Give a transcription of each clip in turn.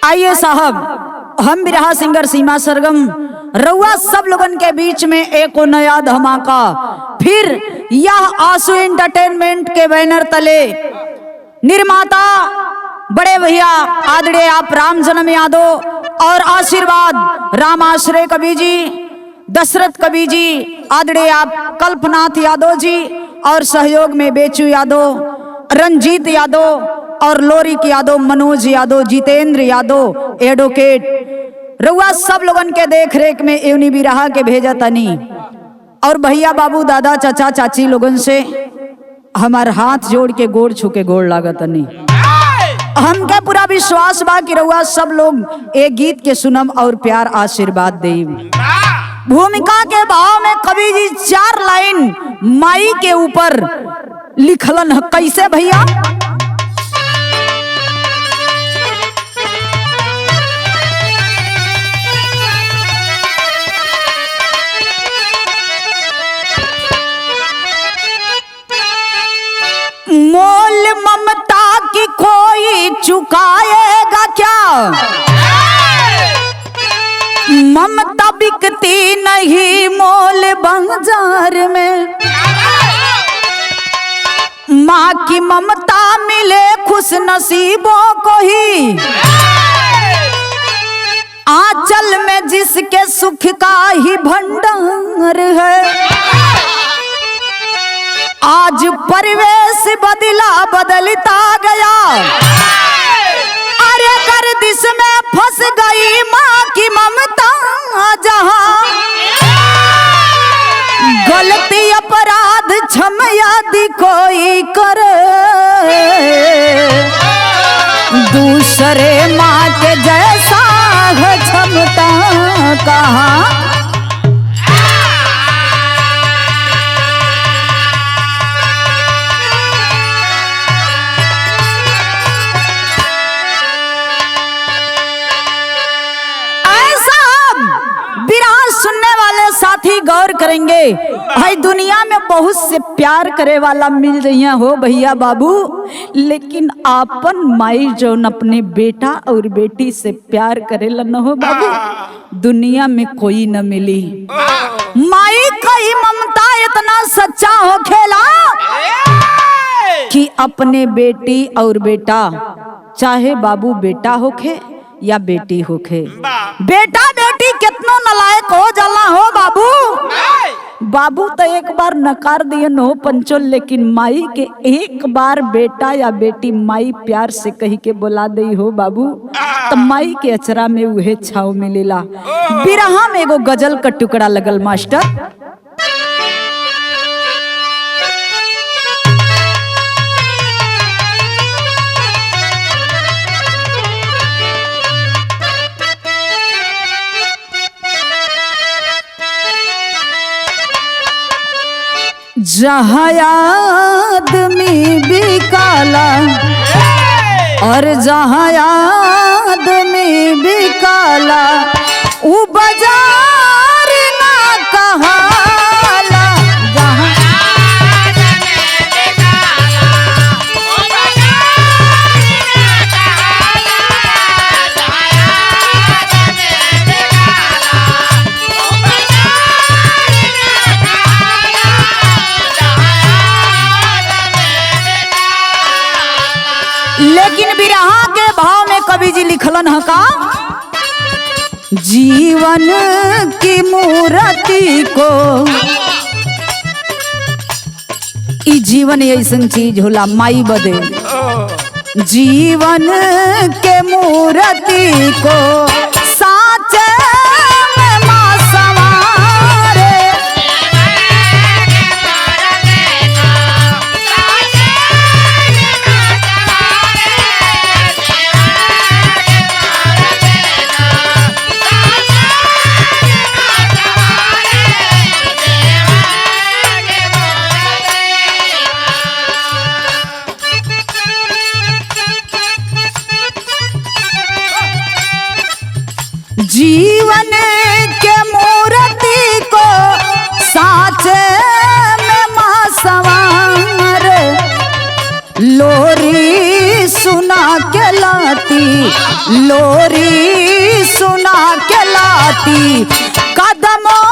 आइए साहब, हम बिरहा सिंगर सीमा सरगम रउआ सब लोगन के बीच में एक नया धमाका फिर यह आंसू एंटरटेनमेंट के बैनर तले निर्माता बड़े भैया आदरणीय आप राम जन्म यादव और आशीर्वाद राम आश्रय कवि जी, दशरथ कवि जी, आदरणीय आप कल्पनाथ यादव जी और सहयोग में बेचू यादव, रंजीत यादव और लोरिक यादव, मनोज यादव, जितेंद्र यादव, एडवोकेट रउआ सब लोगन के देख रेख में एवनी बिरहा के भेजा तनी और भैया बाबू दादा चाचा चाची लोगन से हमार हाथ जोड़ के गोड़ छू के गोड़ लागत तनी। हमके पूरा विश्वास बा कि रउआ सब लोग एक गीत के सुनम और प्यार आशीर्वाद देब। भूमिका के भाव में कवि जी 4 लाइन माई के ऊपर लिखलन है। कैसे भैया? मोल ममता की कोई चुकाएगा क्या? ममता बिकती नहीं मोल बाजार में। माँ की ममता मिले खुश नसीबों को ही, आंचल में जिसके सुख का ही भंडार है। आज परिवेश बदलता गया, अरे गर्दिश में फंस गई माँ की ममता। जहाँ गलती अपराध क्षम यदि कोई करे, दूसरे माँ के जैसा है क्षमता कहाँ। सुनने वाले साथी गौर करेंगे, भाई दुनिया में बहुत से प्यार करे वाला मिल रही हो भैया बाबू, लेकिन आपन माई जो अपने बेटा और बेटी से प्यार करेला न हो बाबू, दुनिया में कोई न मिली। माई का ही ममता इतना सच्चा हो खेला कि अपने बेटी और बेटा, चाहे बाबू बेटा होखे या बेटी होखे, बेटा बेटी कितनो नलायक हो जाला हो बाबू। बाबू तो एक बार नकार दिए हो पंचो, लेकिन माई के एक बार बेटा या बेटी माई प्यार से कही के बुला दई हो बाबू, तो माई के अचरा में उहे छाव मिलेला। बिरहा में एगो गजल का टुकड़ा लगल मास्टर। जहाँ आदमी भी काला और जहाँ आदमी भी काला, वो बाजार ना कहाला। जहाँ लेकिन बिरहा के भाव में कवि जी लिखलन है का, जीवन की मूर्ति को, ई जीवन ऐसन चीज होला माई बदे, जीवन के मूर्ति को साचे में माँ संवारे। जीवन लोरी सुना के लाती कदमों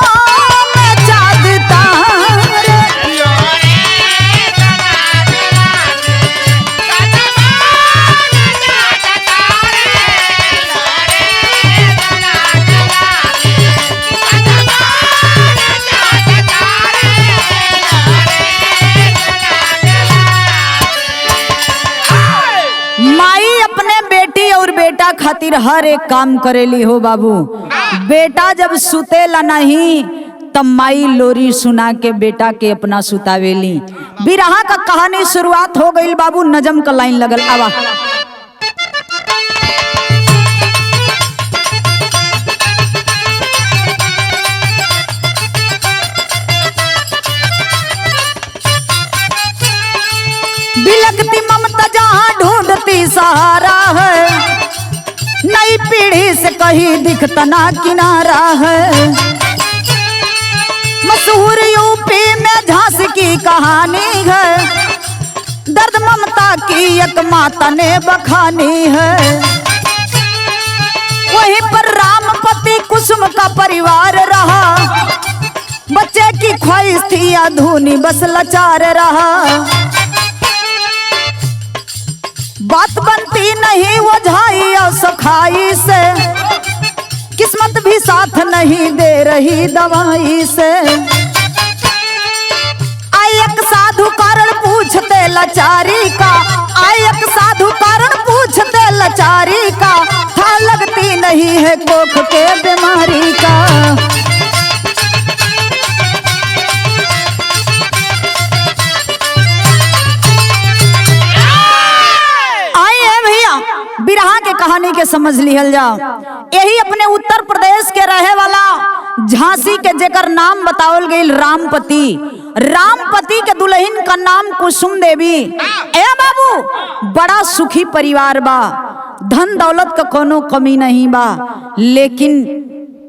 में चाँद तारे। बेटा खातिर हर एक काम करेली हो बाबू। बेटा जब सुतेला नहीं तब माई लोरी सुना के बेटा के अपना सुतावेली। बिरहा का कहानी शुरुआत हो गई बाबू। नजम का लाइन लगल आवा। बिलकती ममता जहाँ ढूंढती सहारा है, नई पीढ़ी से कहीं दिखता ना किनारा है। मशहूर यूपी में झांसी की कहानी है, दर्द ममता की एक माता ने बखानी है। वहीं पर रामपति कुसुम का परिवार रहा, बच्चे की ख्वाहिश थी अधूनी बस लाचार रहा। बात बनती नहीं वो झाई और सखाई से, किस्मत भी साथ नहीं दे रही दवाई से। आई एक साधु कारण पूछते लाचारी का, आई एक साधु कारण पूछते लाचारी का, था लगती नहीं है कोख के बीमारी का। बिरहा के कहानी के समझ लिहल जाओ। यही अपने उत्तर प्रदेश के रहे वाला झांसी के जेकर नाम बतावल गई रामपति। रामपति के दुल्हन का नाम कुसुम देवी। ए बाबू बड़ा सुखी परिवार बा, धन दौलत का कोनो कमी नहीं बा, लेकिन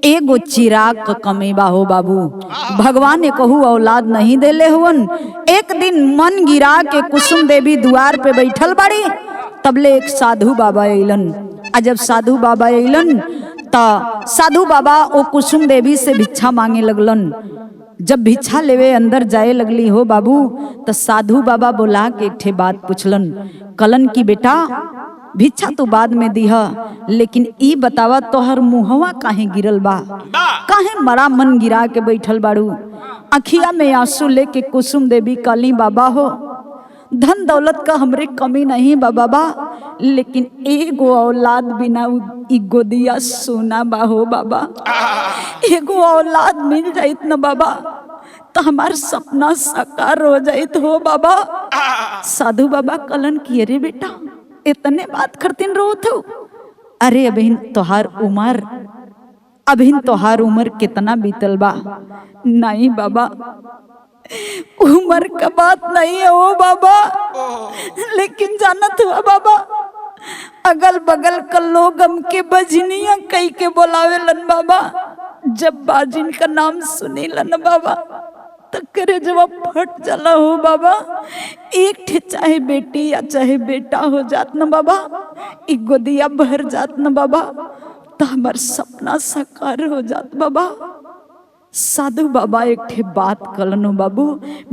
एगो चिराग का कमी बा हो बाबू। भगवान ने कहू औलाद नहीं देले हुवन। एक दिन मन गिरा के कुसुम देवी द्वार पे बैठल बाड़ी, तबले एक साधु बाबा अइलन। जब साधु बाबा अइलन तो साधु बाबा ओ कुसुम देवी से भिक्षा मांगे लगलन। जब भिक्षा लेवे अंदर जाए लगली हो बाबू, तो साधु बाबा बोला के एक ठे बात पूछलन। कलन की बेटा भिक्षा तो बाद में दीहा, लेकिन ई बतावा तोहर मुहवा काहे गिरल बा, काहे मरा मन गिरा के बैठल बाड़ू। अखिया में आंसू लेके कुसुम देवी काली बाबा हो, धन दौलत का हमरे कमी नहीं बा बाबा, लेकिन एगो औलाद बिना ई गोदिया सोना बा हो बाबा। एगो औलाद मिल जाइत न बाबा तो हमार सपना साकार हो जाइत हो बाबा। साधु बाबा कलन किए रे बेटा इतने बात करतीन रो थू। अरे अभिन तोहार उम्र कितना बीतल बा। नहीं बाबा उम्र का बात नहीं है ओ बाबा, लेकिन जानत हुआ बाबा अगल बगल का लोग हमके बजनिया कई के बोलावे लन बाबा। जब बाजिन का नाम सुनी लन बाबा तो करे जवाब फट जाला हो बाबा। एक ठे चाहे बेटी या चाहे बेटा हो जात न बाबा, एक गोदिया भर जात न बाबा, तो हमार सपना साकार हो जात बाबा। साधु बाबा एक ठे बात कलनो बाबू।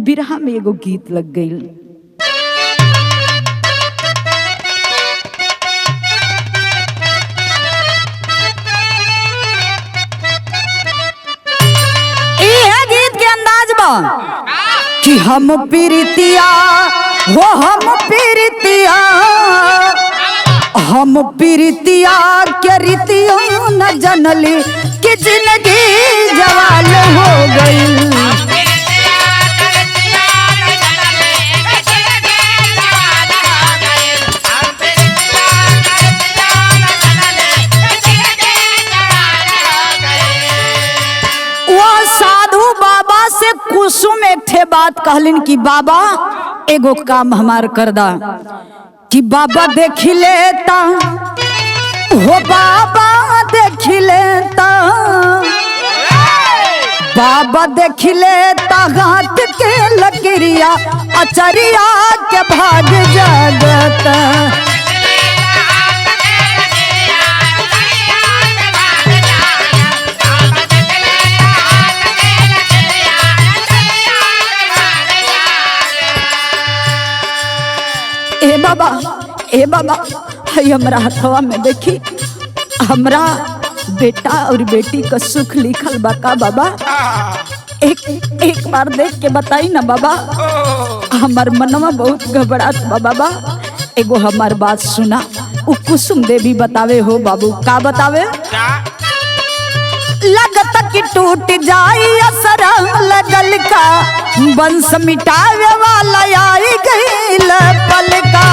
बिरहा में एगो गीत लग गई। गीत के अंदाज बा कि हम पीरितिया वो हम पीरितिया, हम पीरितिया के रीतिया न जनली कि जिंदगी जवाल हो गई। वो साधु बाबा से कुसुम एक ठे बात कहलिन कि बाबा एगो काम हमार कर दा। कि बाबा देख लेता हो, बाबा देख लेता, बाबा देख लेता हाथ के लकड़िया अचरिया के भाग जागता। ए बाबा हई हमरा हथवा में देखी हमरा बेटा और बेटी का सुख लिखल बा का बाबा? एक बार देख के बताई ना बाबा, हमार मनवा बहुत घबरात बा बाबा। एगो हमार बात सुना, उ कुसुम देवी बतावे हो बाबू। का बतावे? लगत कि टूट जाई असरा लगल का, वंश मिटावे वाला आई गईल पल का।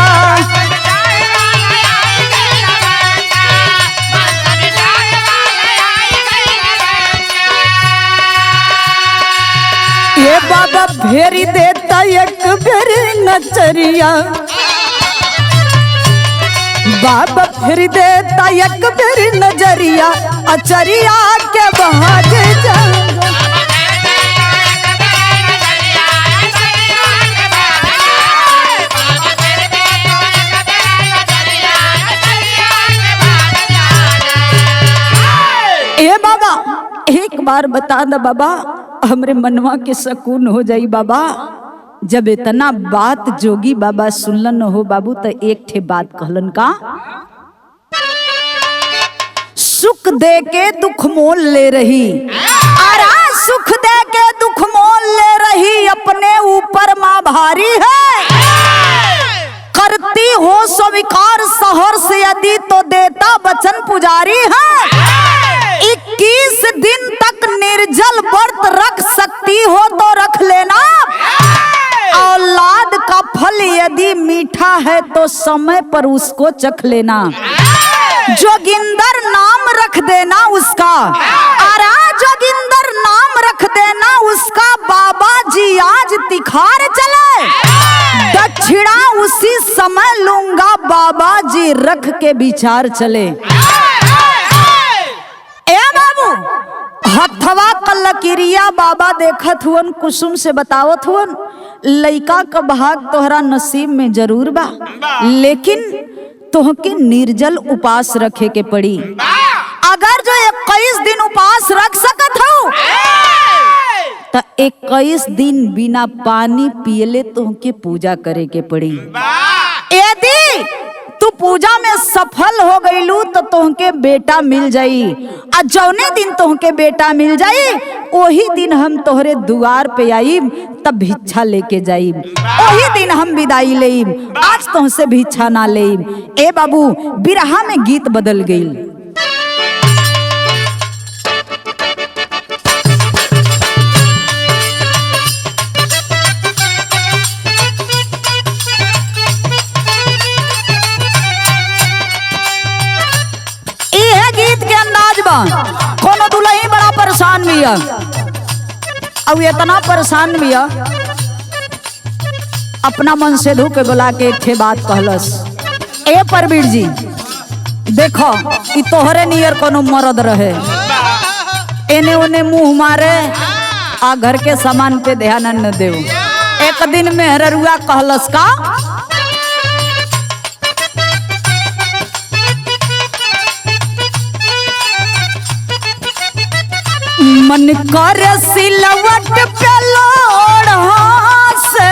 ये बाबा फेरी देता एक बेरी नजरिया, बाबा फेरी देता एक बेरी नजरिया, अचरिया के बहाग जा। ए बाबा एक बार बता द बाबा, हमरे मनवा के सुकून हो जाई बाबा। जब इतना बात जोगी बाबा सुनलन हो बाबू तो एक ठे बात कहलन का, सुख दे के दुख मोल ले रही, अरे सुख दे के दुख मोल ले रही, अपने ऊपर माँ भारी है। करती हो स्वीकार शहर से यदि तो देता वचन पुजारी है। 21 दिन तक निर्जल व्रत रख सकती हो तो रख लेना, औलाद का फल यदि मीठा है तो समय पर उसको चख लेना। जोगिंदर नाम रख देना उसका, अरे जोगिंदर नाम रख देना उसका, बाबा जी आज तिखार चले, दक्षिणा उसी समय लूंगा, बाबा जी रख के विचार चले। ए बाबू हथवा का लकीरिया बाबा देखत हुअन, कुसुम से बतावत हुअन, लइका का भाग तोहरा नसीब में जरूर बा, लेकिन तोहके निर्जल उपास रखे के पड़ी। अगर जो 21 दिन उपास रख सकत हो तो 21 दिन बिना पानी पियले तोहके पूजा करे के पड़ी। यदि तू पूजा में सफल हो गईलू तो तोहके बेटा मिल जाई, और जौने दिन तोहके बेटा मिल जाई वही दिन हम तोहरे दुआर पे आईब, तब भिक्षा लेके जाईब, वही दिन हम विदाई लेब, आज तुमसे भिक्षा ना लेब। ए बाबू बिरहा में गीत बदल गई। कोनो दुल्ही बड़ा परेशान भी है, अब इतना परेशान भी है, अपना मन से धो के बुला के एक बात कहलस, ए परवीर जी देखो ई तोहरे नियर कोनो मर्द रहे, एने ओने मुंह मारे आ घर के सामान पे ध्यान न देव। एक दिन मेहररुआ कहलस का, मन कर सिलवट पे लोढ़ा से,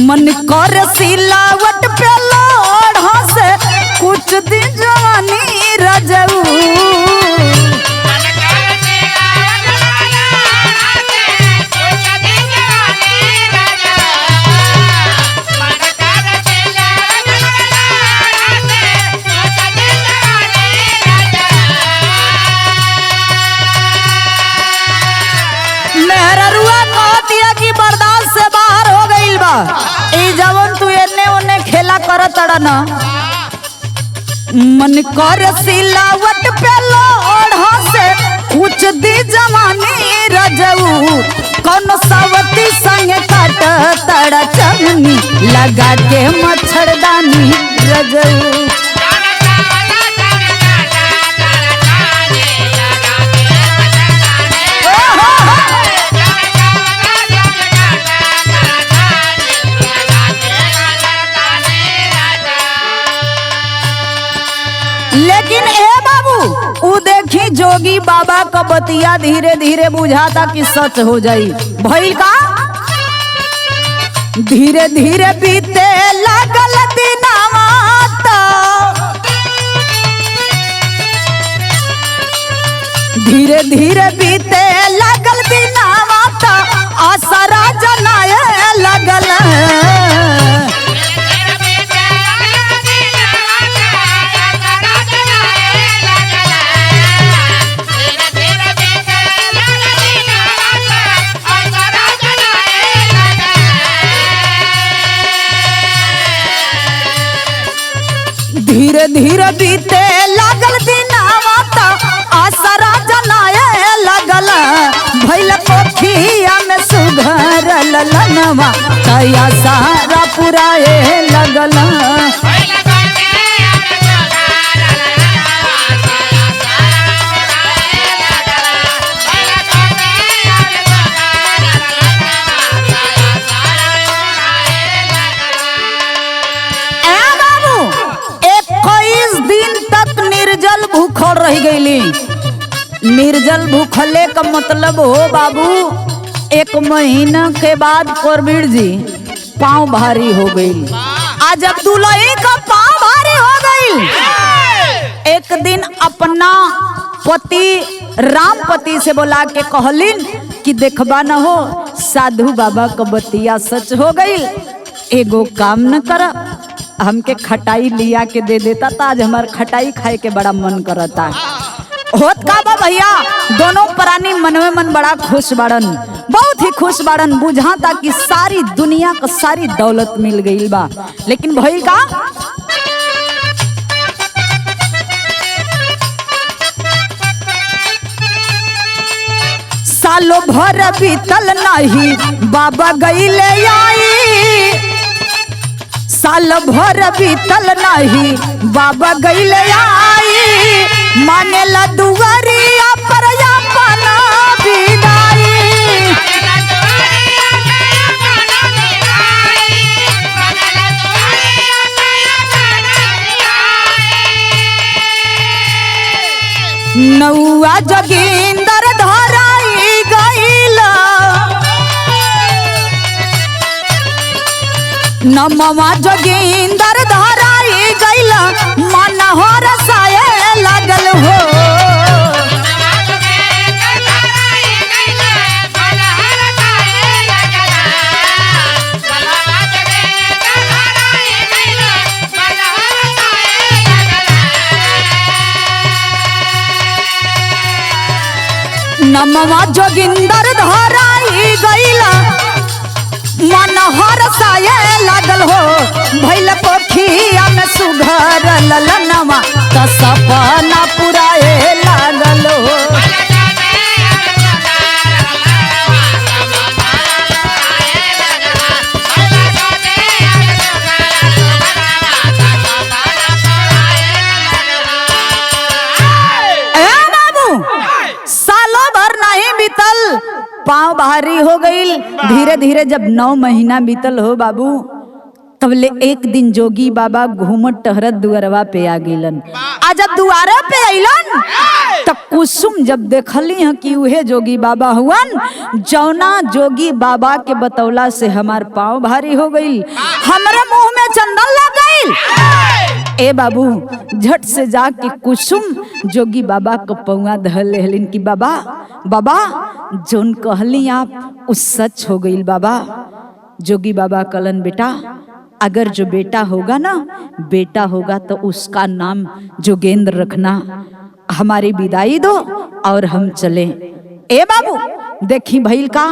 मन कर सिलवट पे लोढ़ा से, कुछ दिन जवानी रजऊ। जवन तू एने ओने खेला करत ना, मन कर सिलावट पे लोढ़ा से, कुछ दी जवानी रजऊ। कौन सावती संग काट तड़ा चमनी, लगा के मच्छरदानी रजऊ। लेकिन ए बाबू उ देखी जोगी बाबा का बतिया धीरे धीरे बुझाता कि सच हो जाई। भई का धीरे धीरे बीते लागल दिनवा त धीरे धीरे बीते लागल दिनवा त आसरा जनाए लगल। धीरे धीरे बीते लागल दिनवा त आसरा जनाए लगल। भइल पोखिया में सुघरल लनवा तया सारा पुराए लगल। निर्जल भूखल रह गईली। निर्जल भूखले का मतलब हो बाबू 1 महीना के बाद प्रवीण जी पाँव भारी हो गई। आज जब दुल्ही का पाँव भारी हो गई, एक दिन अपना पति रामपति से बुला के कहलिन कि देखबा न हो साधु बाबा का बतिया सच हो गई, एगो काम न कर, हमके खटाई लिया के दे देता था, आज हमार खटाई खाए के बड़ा मन करता। होत का बा भैया, दोनों प्राणी मन में मन बड़ा खुश बाड़न, बहुत ही खुश बाड़न। बुझाता कि सारी दुनिया का सारी दौलत मिल गई बा। लेकिन भई का सालों भर बीतल नहीं बाबा गईले आई, साल भर बीतल नहीं बाबा गईले आई, मानेला दुआरिया पर अपना विदाई। नौआ जोगिंदर धराई गईला, नमवा जोगिंदर धराई गईला, मन हरसाए लागल हो। नमवा जोगिंदर धराई गईला, मन हरसाए लागल हो। भइल पोखिया में सुघरल लनवा त सपना पुराए लागल हो। पाँव भारी हो गई। धीरे धीरे जब 9 महीना बीतल हो बाबू, तब ले एक दिन जोगी बाबा घूमत टहरत दुआरवा पे आ गईलन। आ जब दुआरे पे अइलन तो कुसुम जब देखली हैं कि उहे जोगी बाबा हुवन, जौना जोगी बाबा के बतौला से हमार पाँव भारी हो गई, हमारे मुंह में चंदन लग गई। ए बाबू झट से जाके कुसुम जोगी बाबा को पौआ धल लेहलिन कि बाबा बाबा जोन कहली आप उस सच हो गई बाबा। जोगी बाबा कलन बेटा अगर जो बेटा होगा ना, बेटा होगा तो उसका नाम जोगेंद्र रखना, हमारी विदाई दो और हम चले। ए बाबू देखी भइल का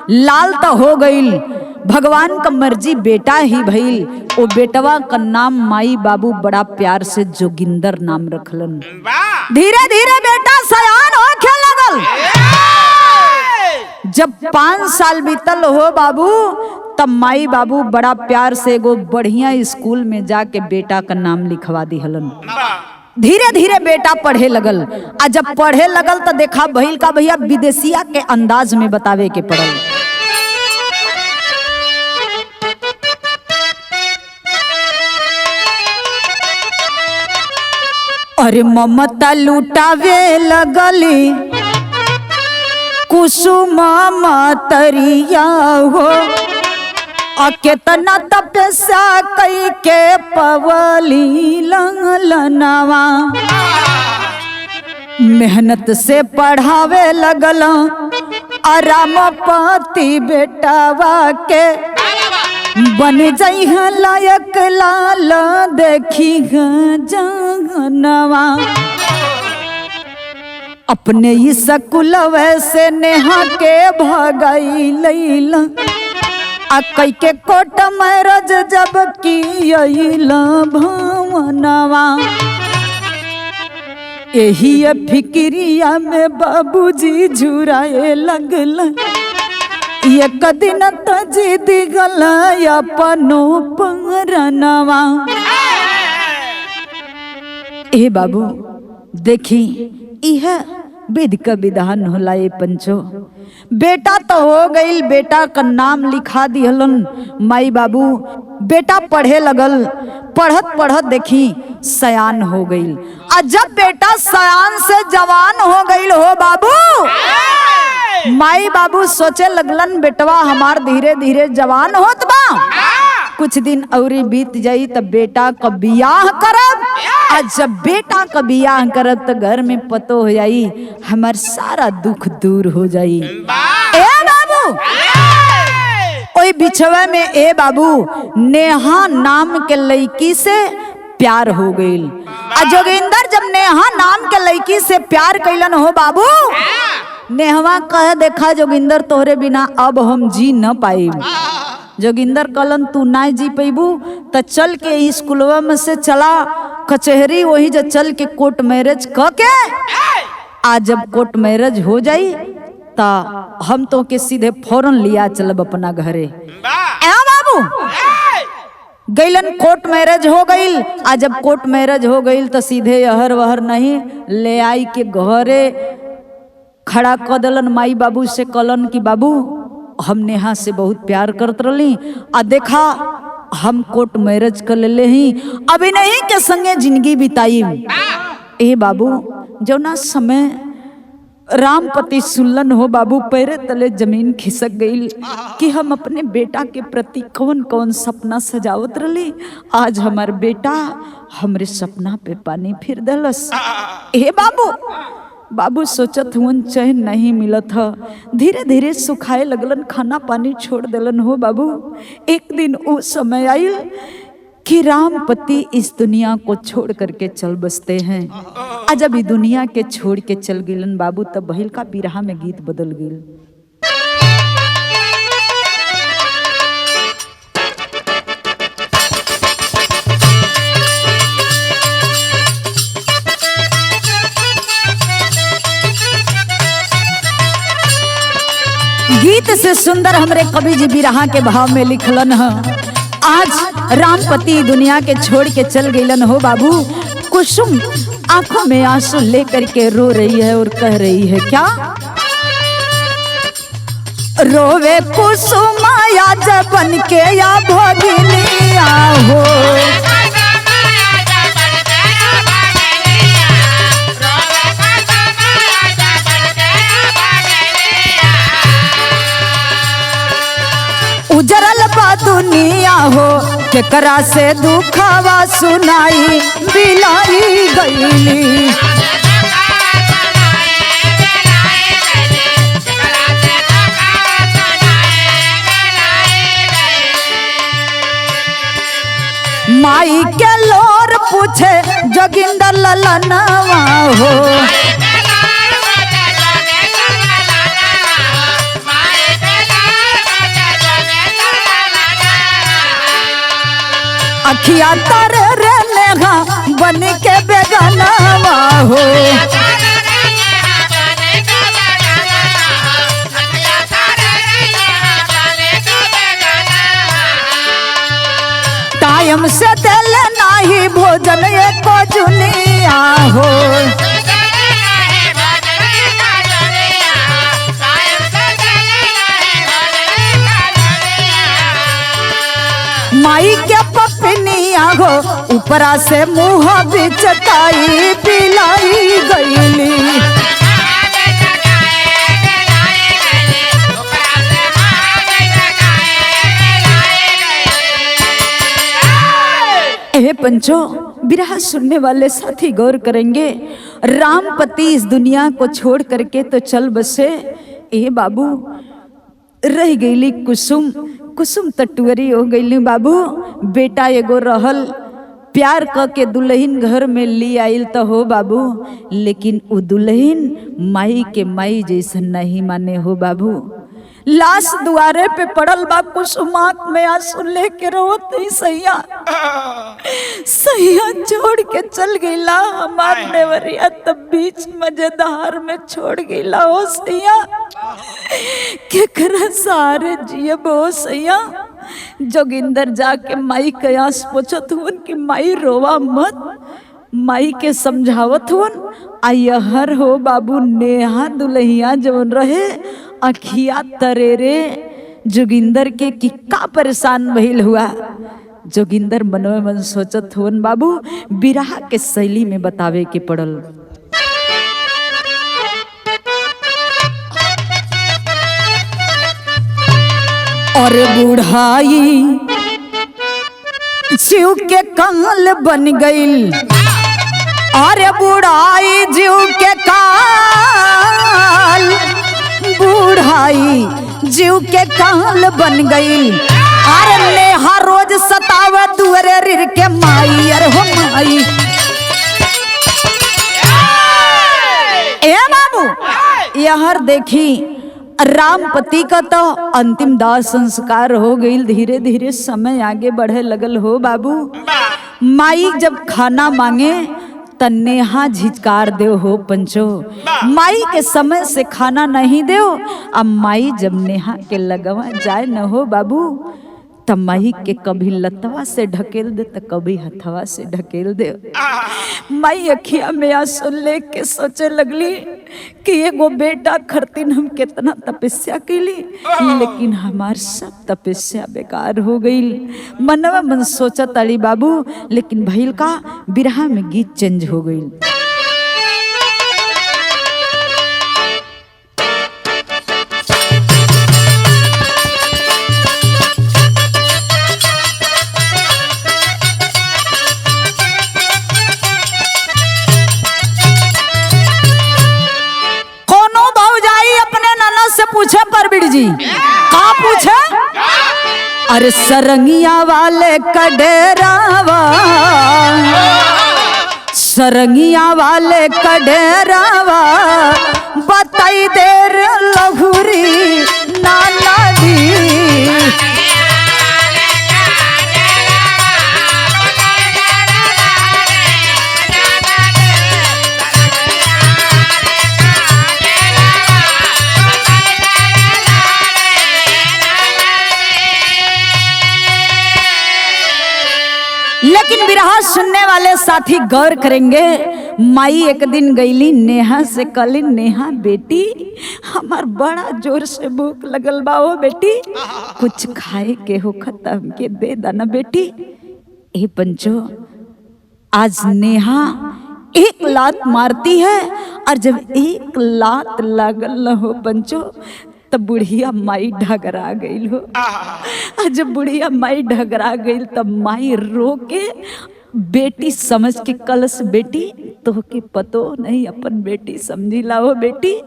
लाल तो हो गईल, भगवान का मर्जी बेटा ही भइल। ओ बेटवा का नाम माई बाबू बड़ा प्यार से जोगिंदर नाम रखलन। धीरे धीरे बेटा सयान होखे लगल। जब 5 साल बीतल हो बाबू, तब माई बाबू बड़ा प्यार से एगो बढ़िया स्कूल में जाके बेटा का नाम लिखवा दिहलन। धीरे धीरे बेटा पढ़े लगल। आ जब पढ़े लगल तो देखा भइल का भैया विदेशिया के अंदाज में बतावे के पड़ल। अरे ममता लुटावे लगली कुसुम मतरिया हो, आ केतना तपस्या कई के पवली ललनवा, मेहनत से पढ़ावे लगल रामपति बेटावा के, बन जइह लायक लाल देखी जगनवा। अपने ही सकुलवे से नेहा के भगाई लैला, आ कई के कोट मैरज जब की अइला भवनवा। यही फिक्रिया में बाबूजी झुराए लगल, एक दिन तो जीत गल अपनो परनवा। ए बाबू देखी यह विधि का विधान होला। ये पंचो बेटा तो हो गईल, बेटा का नाम लिखा दिहलन माई बाबू। बेटा पढ़े लगल, पढ़त पढ़त देखी सयान हो गईल। और जब बेटा सयान से जवान हो गईल हो बाबू, माई बाबू सोचे लगलन बेटवा हमार धीरे धीरे जवान होत बा, कुछ दिन औरी बीत जाई तब बेटा का बियाह करब। आज जब बेटा का बियाह करब तो घर में पतो हो जाई, हमार सारा दुख दूर हो जाई। ए बाबू ओई बिछवा में ए बाबू नेहा नाम के लड़की से प्यार हो गईल। आ जोगिंदर जब नेहा नाम के लड़की से प्यार कैलन हो बाबू, नेहवा कह देखा जोगिंदर तोहरे बिना अब हम जी न पाई। जोगिंदर कलन तू ना जी पैबू तो चल के स्कूलवा में से चला कचहरी, वही जो चल के कोर्ट मैरिज क के आज जब कोर्ट मैरिज हो जाई ता हम तो के सीधे फौरन लिया चलब अपना घरे। ए बाबू गईलन कोर्ट मैरिज हो गईल। आज जब कोर्ट मैरिज हो गईल तो सीधे अहर वहर नहीं ले आई के घरे खड़ा कर दलन। माई बाबू से कलन कि बाबू हम नेहा से बहुत प्यार करत रही, आ देखा हम कोर्ट मैरिज कर ले ही, अभी नहीं के संगे जिंदगी बिताई। ए बाबू जो ना समय रामपति सुल्लन हो बाबू, पैरे तले जमीन खिसक गई कि हम अपने बेटा के प्रति कौन कौन सपना सजावत रही, आज हमार बेटा हमरे सपना पे पानी फिर दलस। ए बाबू बाबू सोचत हुन चैन नहीं मिलत ह, धीरे धीरे सुखाए लगलन, खाना पानी छोड़ दिलन हो बाबू। एक दिन वो समय आयल कि रामपति इस दुनिया को छोड़ करके चल बसते हैं। आज जब ये दुनिया के छोड़ के चल गिलन बाबू तब बहिल का बिरहा में गीत बदल गिल। गीत से सुंदर हमरे कवि जी बिरहा के भाव में लिखलन है। आज रामपति दुनिया के छोड़ के चल गईलन हो बाबू। कुसुम आंखों में आंसू लेकर के रो रही है और कह रही है क्या, रोवे कुसुम या जबन के या भोगिनिया हो, उजरल बा दुनिया हो, केकरा से दुखावा सुनाई बिलाई गईली। माई के लोर पूछे जोगिंदर ललनवा हो, अखिया तारे रे नेहा बन के बेगानावा हो, टाइम से दिल नाही भोजन एको जुनिया हो, माई के पपनिया हो, ऊपरा से मुँह बिचकाई पिलाई गईली। पंचो, बिरहा सुनने वाले साथी गौर करेंगे। रामपति इस दुनिया को छोड़ करके तो चल बसे। ए बाबू, रह गईली कुसुम, कुसुम तटुअरी हो गईली बाबू। बेटा एगो रहल, प्यार क के दुल्हन घर में ली आइल तो हो बाबू, लेकिन उ दुल्हन माई के माई जैसन नहीं माने हो बाबू। लाश दुआरे पे पड़ल बा, कुसुम आंख में आंसू लेके रोत ही सैया सैया छोड़ के चल गईला हमार नेवरिया, तब बीच मजेदार में छोड़ गईला हो सैया। केकरा सारे जियब हो सैया। जोगिंदर जाके माई के आस पूछत हुन कि माई रोवा मत, माई के समझावत हुन। आयहर हो बाबू, नेहा दुल्हिया जवन रहे अखिया तरेरे जोगिंदर के कि का परेशान भइल हुआ। जोगिंदर मनों मन सोचत हुन बाबू, बिरहा के शैली में बतावे के पड़ल। और बुढ़ाई जीव के काल बन गईल, अरे बुढ़ाई जीव के काल, बुढ़ाई जीव के काल बन गईल। अरे नेहा रोज सतावे दुअरे रिर के माई, अरे हो माई। ए बाबू, यहर देखी रामपति का तो अंतिम दाह संस्कार हो गई। धीरे धीरे समय आगे बढ़े लगल हो बाबू। माई जब खाना मांगे त नेहा झिझकार दे हो पंचो। माई के समय से खाना नहीं दे। अब माई जब नेहा के लगवा जाए न हो बाबू, तब माई के कभी लतवा से ढकेल दे तो कभी हथवा से ढकेल दे। माई अखिया में आंसू लेके सोचे लगली कि एगो बेटा खरतीन हम कितना तपस्या कैली, लेकिन हमार सब तपस्या बेकार हो गई। मनवा मन सोचत अली बाबू, लेकिन भइल का, बिरहा में गीत चेंज हो गई। पूछे परबिड़ जी, कहाँ पूछे? अरे सरंगिया वाले कडेरावा, सरंगिया वाले कडेरावा, बताई देर लहुरी नाना दी। लेकिन बिरहा सुनने वाले साथी गौर करेंगे। माई एक दिन गईली नेहा से, कली नेहा बेटी हमार बड़ा जोर से भूख लगल बा, हो बेटी कुछ खाए के हो खत्म के दे दाना बेटी। ए पंचो, आज नेहा एक लात मारती है, और जब एक लात लागल न हो पंचो, तब बुढ़िया माई ढगरा गई हो। जब बुढ़िया माई ढगरा गई तब माई रो के बेटी समझ के कलश, बेटी तो के पतो नहीं अपन बेटी समझी ला हो बेटी,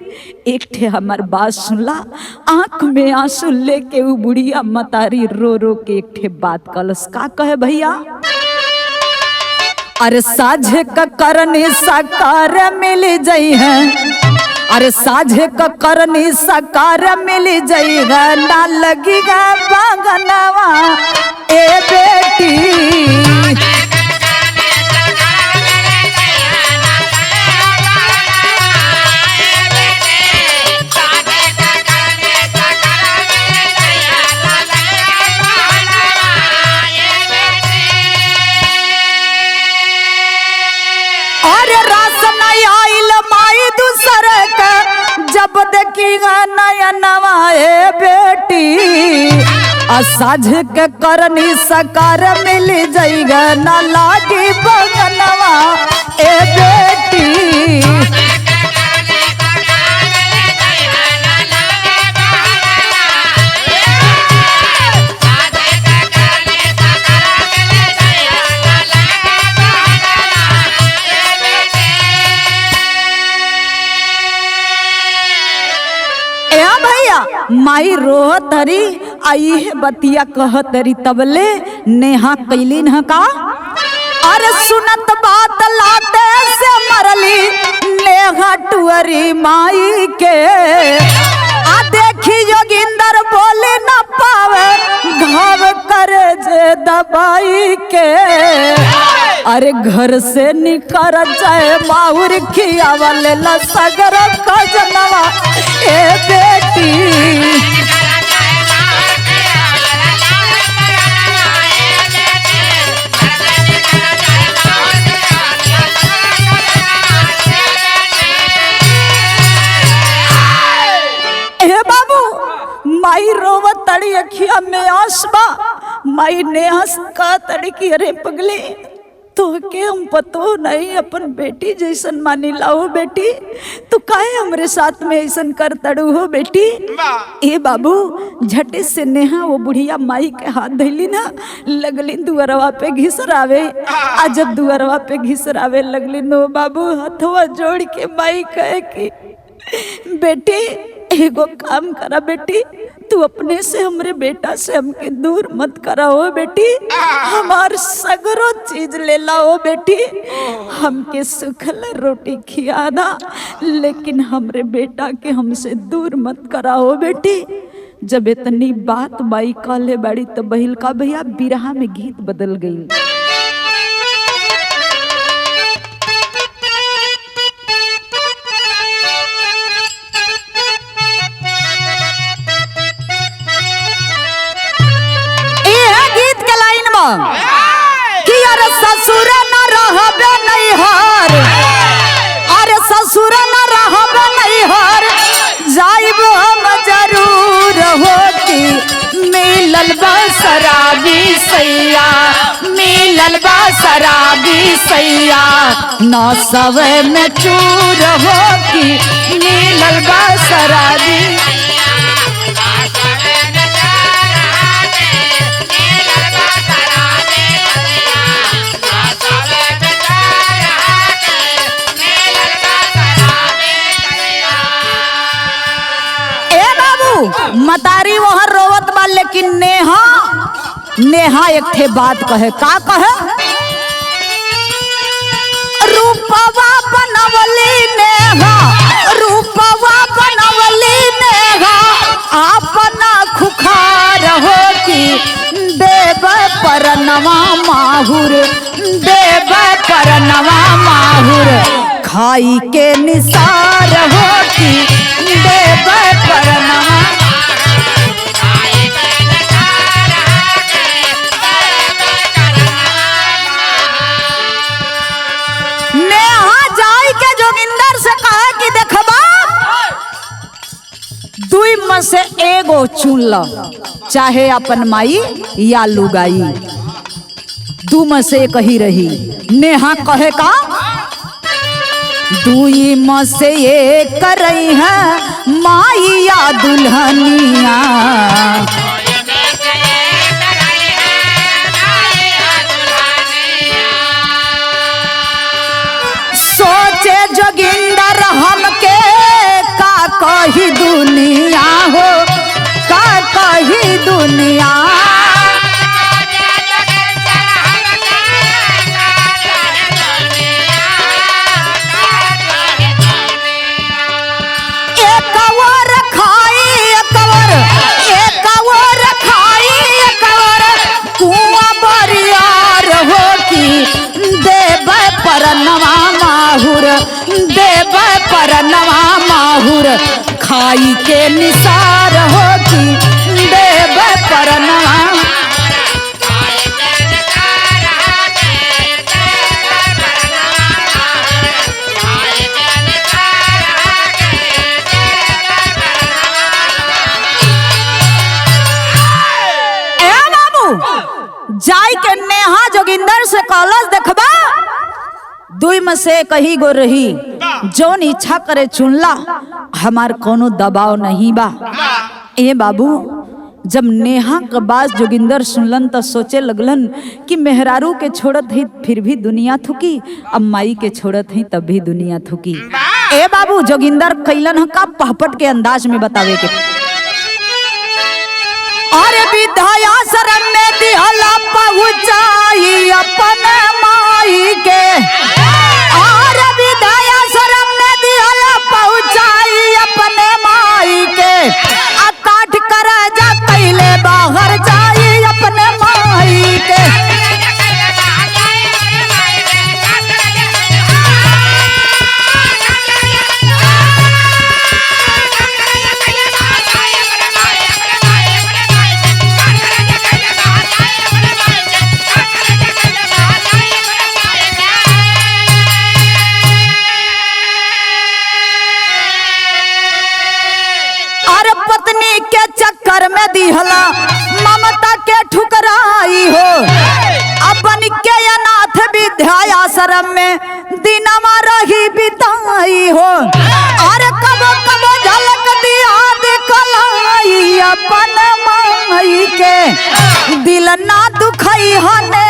एक ठे हमार बात सुनला। आंख में आंसू लेके वो बुढ़िया मतारी रो रो के एक ठे बात कलश। का कहे भैया? अरे साझे का करनी साकार मिल जाई है, अरे साझे का करनी साकार मिल जाएगा, ना लगेगा बागनवा ए बेटी। जब देखिएगा नया नवाए बेटी, साझ के करनी सकार मिल जाएगा, ना लागी बगनवा ए बेटी। माई रोहत हरी आई है बतिया कहत हरी तबले नेहा कैलीन ह का अरे सुनत बात लाते से मरली नेहा टुअरी माई के आ देखी जोगिंदर बोले न पावे घाव करे जे दबाई के अरे घर से निकर जाए माहुर खियावल सगर खजनवा ए बेटी माई रोवत तड़ी अखिया में आसबा माई ने हंस का तड़ी की अरे पगले तो के हम पतो नहीं अपन बेटी जैसन मानी लाओ बेटी तू काहे हमरे साथ में ऐसन कर तड़ू हो बेटी ए बाबू झटे से नेहा वो बुढ़िया माई के हाथ धैली ना लगली दुअरवा पे घिसरावे आ जब दुअरवा पे घिसरावे लगली नो बाबू हथवा जोड़ के माई कहे कि बेटी एगो काम करा बेटी तू अपने से हमरे बेटा से हमके दूर मत करा हो बेटी हमार सगरो चीज ले लाओ बेटी हमके सुखल रोटी खियादा लेकिन हमरे बेटा के हमसे दूर मत करा हो बेटी जब इतनी बात बाई काले बाड़ी तो बहिल का भैया बिरहा में गीत बदल गई कि अरे ससुर न रहबे नैहर अरे ससुर न रहबे नैहर जाइब हम जरूर होती मिलल बा शराबी सैया मिलल बा शराबी सैया नौ सवे में चूर होती मिलल बा शराबी मतारी वहां रोवत बा लेकिन नेहा एक थे बात कहे का कहे रूपवा बनवली नेहा रूपवा बनवली नेहा अपना खुखार होती देव परनवा माहुर देव परनवा माहुर खाई के निसार होती देव परनवा दुई में से एगो चुन लो चाहे अपन माई या लुगाई दू में से एक ही रही नेहा कहे का दुई में से एक करई है माई या दुल्हनिया सोचे जोगिंदर हमके का कही दुनिया हो का कही दुनिया एक और खाई एक और खाई एक और कुआं बरियार हो की देव परनवा माहुर देव परनवा माहुर खाई के निसार होती देव परनवा ए बाबू जाई के नेहा जोगिंदर से कॉलेज देखबा दुई में से कही गो रही जौन इच्छा करे चुनला हमार कोनो दबाव नहीं बा ए बाबू जब नेहा के बात जोगिंदर सुनलन तो सोचे लगलन कि मेहरारू के छोड़त ही फिर भी दुनिया थुकी अब माई के छोड़त ही तब भी दुनिया थुकी ए बाबू जोगिंदर कैलन का पहपट के अंदाज में बतावे के अरे विद्याश्रम में दिहला पहुँचाई अपन माई के, अरे विद्याश्रम में दिहला पहुँचाई अपन माई के, काट कर जा कैले बाहर जाई अपने माई के। पत्नी के चक्कर में दिहला ममता के ठुकराई हो, अपन के अनाथ विद्याश्रम में दिनमा रही बिताई हो, अरे कबो कबो झलक दिया दिखलाई अपन माई के, दिल ना दुखई हने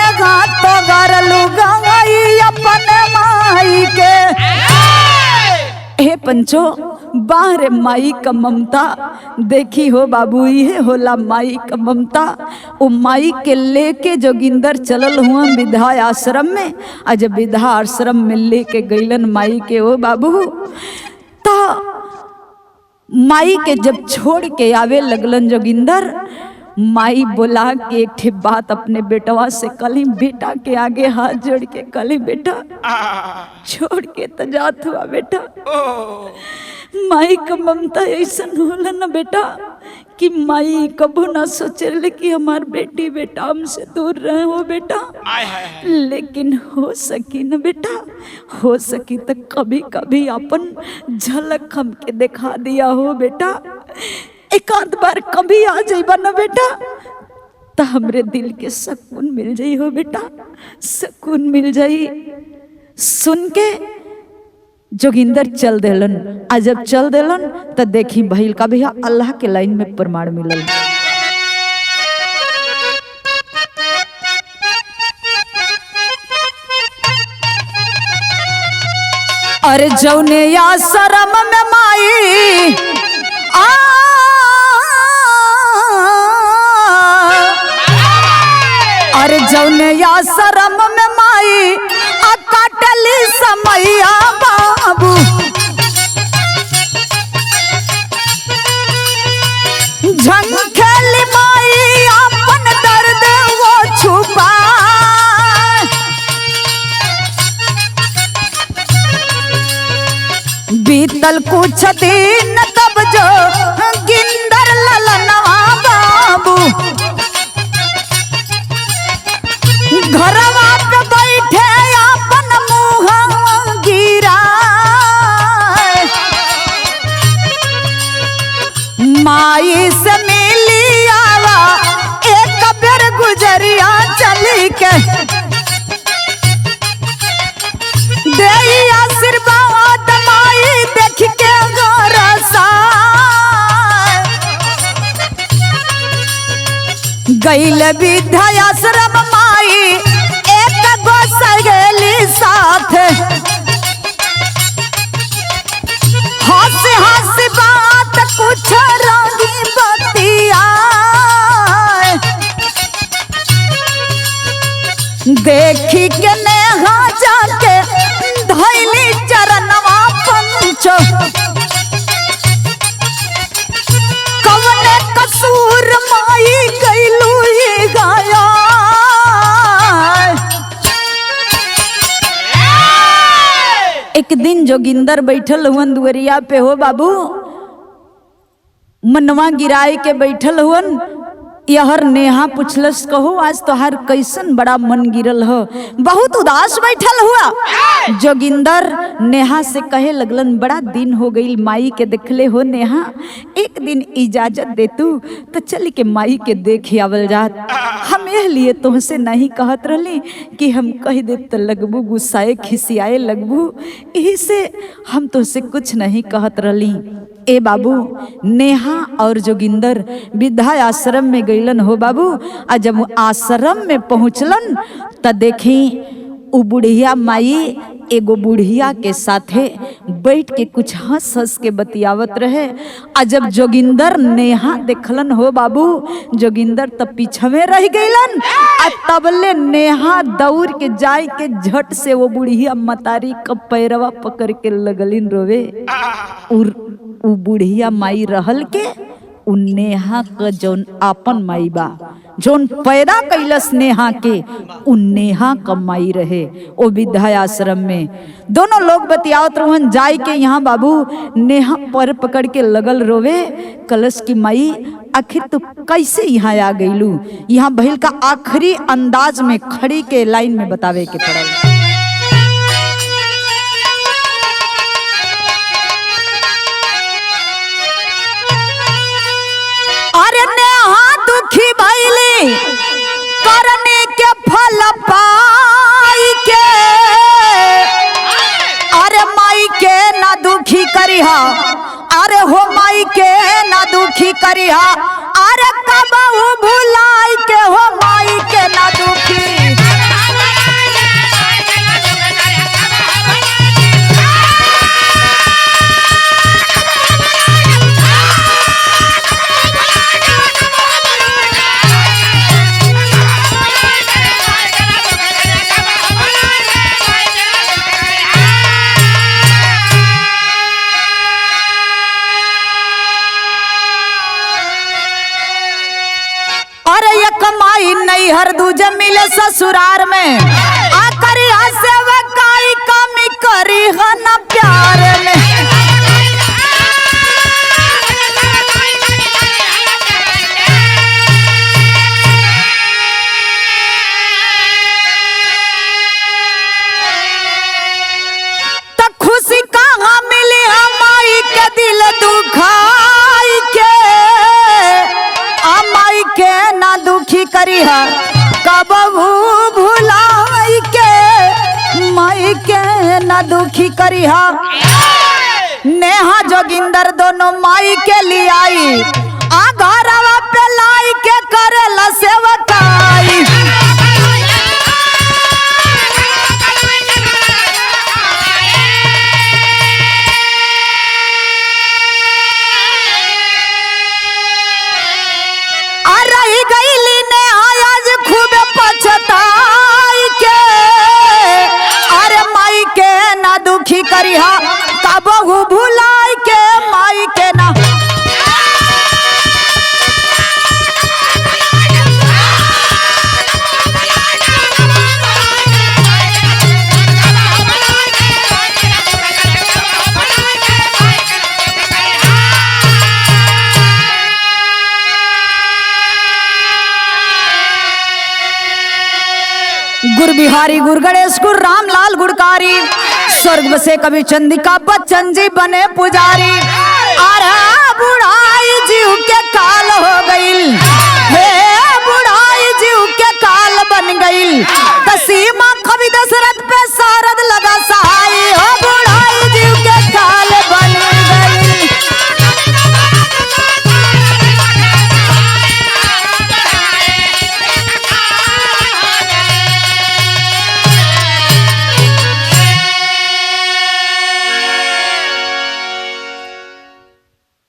तो गरलू गई अपन माई के। हे पंचो बाहर माई का ममता देखी हो बाबू, ये होला माई का ममता। वो माई के लेके जोगिंदर चलल हुआ विद्याश्रम में, और जब विद्याश्रम में लेके गईलन माई के हो बाबू, ता माई के जब छोड़ के आवे लगलन जोगिंदर, माई बोला कि एक ठे बात अपने बेटवा से कली, बेटा के आगे हाथ जोड़ के कली, बेटा छोड़ के तो जात हुआ बेटा। माई का ममता ऐसा होला ना बेटा कि माई कबो ना सोचे कि हमार बेटी बेटा हमसे दूर रहे हो बेटा, लेकिन हो सकी ना बेटा, हो सकी तो कभी कभी अपन झलक हमके दिखा दिया हो बेटा, एक आध बार कभी आ जाइबा ना बेटा, तो हमरे दिल के सुकून मिल जाई हो बेटा, सुकून मिल जाई। सुन के जोगिंदर चल देलन, आ जब चल देलन तो देखी भइल का भैया अल्लाह के लाइन में प्रमाण मिलल। अरे जौने या शरम में माई अरे जौने या शरम में माई काटली समैया बाबू, झंखेली माई अपन दर्द वो छुपा, बीतल कुछ दिन तब जो गिंदर ललनवा बाबू, घरवा पे बैठे अपन मुँह गिरा, माई से मिली आवा एक बेर गुजरिया चली के, दे आशीर्वाद माई देख के गरसा, गईल विद्याश्रम माई एक गो सहेली साथ, हंस हंस बात कुछ रंगी बतिया, देखी के नेहा जाके धैली चरणवा पंचो, कवने कसूर माई गईलू ये गाया, एक दिन जोगिंदर बैठल हुवन दुवरिया पे हो बाबू, मनवा गिराए के बैठल हुवन, यहर नेहा पुछलस कहो आज तोहार कैसन बड़ा मन गिरल हो, बहुत उदास बैठल हुआ। जोगिंदर नेहा से कहे लगलन बड़ा दिन हो गई माई के देखले हो नेहा, एक दिन इजाजत दे तू तो चल के माई के देख आवल जात, हम यह लिए तुमसे नहीं कहत रहली कि हम कह दे तो लगबू गुस्साए खिसियाए लगबू, यही से हम तुमसे कुछ नहीं कहत रहली। ए बाबू नेहा और जोगिंदर विद्याश्रम में गईलन हो बाबू, आ जब आश्रम में पहुँचलन त देखी उ बुढ़िया माई एगो बुढ़िया के साथे बैठ के कुछ हंस हंस के बतियावत रहे। आ जब जोगिंदर नेहा देखलन हो बाबू, जोगिंदर तब पीछे रह गईलन। आ तबले नेहा दौड़ के जाय के झट से वो बुढ़िया मतारी का पैरवा पकड़ के लगलिन रोवे। उ बुढ़िया माई रहल के उ नेहा का जौन आपन माई बा, जौन पैदा कैलस नेहा के, उ नेहा का माई रहे ओ विद्याश्रम में। दोनों लोग बतियावत रहन जाय के यहाँ बाबू। नेहा पर पकड़ के लगल रोवे, कलश की माई आखिर तू कैसे यहाँ आ गईलू। यहाँ भइल का आखिरी अंदाज में खड़ी के लाइन में बतावे के पड़ल। अरे नेहा दुखी भइली करने के फल पाई के, अरे माई के ना दुखी करिहा, अरे हो माई के ना दुखी करिहा, अरे कबहू भुलाई के हो माई के ना दुखी। कमाई नहीं हर दूजे मिले ससुरार में, आकरी से वकाई कमी करी ना प्यार में। तो खुशी कहाँ मिली हमारी के दिल दुखाई के, माई के ना दुखी करिहा, कबहू भुलाई के माई के ना दुखी करिहा। नेहा जोगिंदर दोनों माई के लिए आई, आ घरवा पे लाई के करेला सेवकाई। दुखी करिहा, कबहू भुलाई के माई के ना। गुर बिहारी गुर गणेश गुर रामलाल गुड़कारी, स्वर्ग बसे कवि चंदिका बच्चन जी बने पुजारी। अरे बुढ़ाई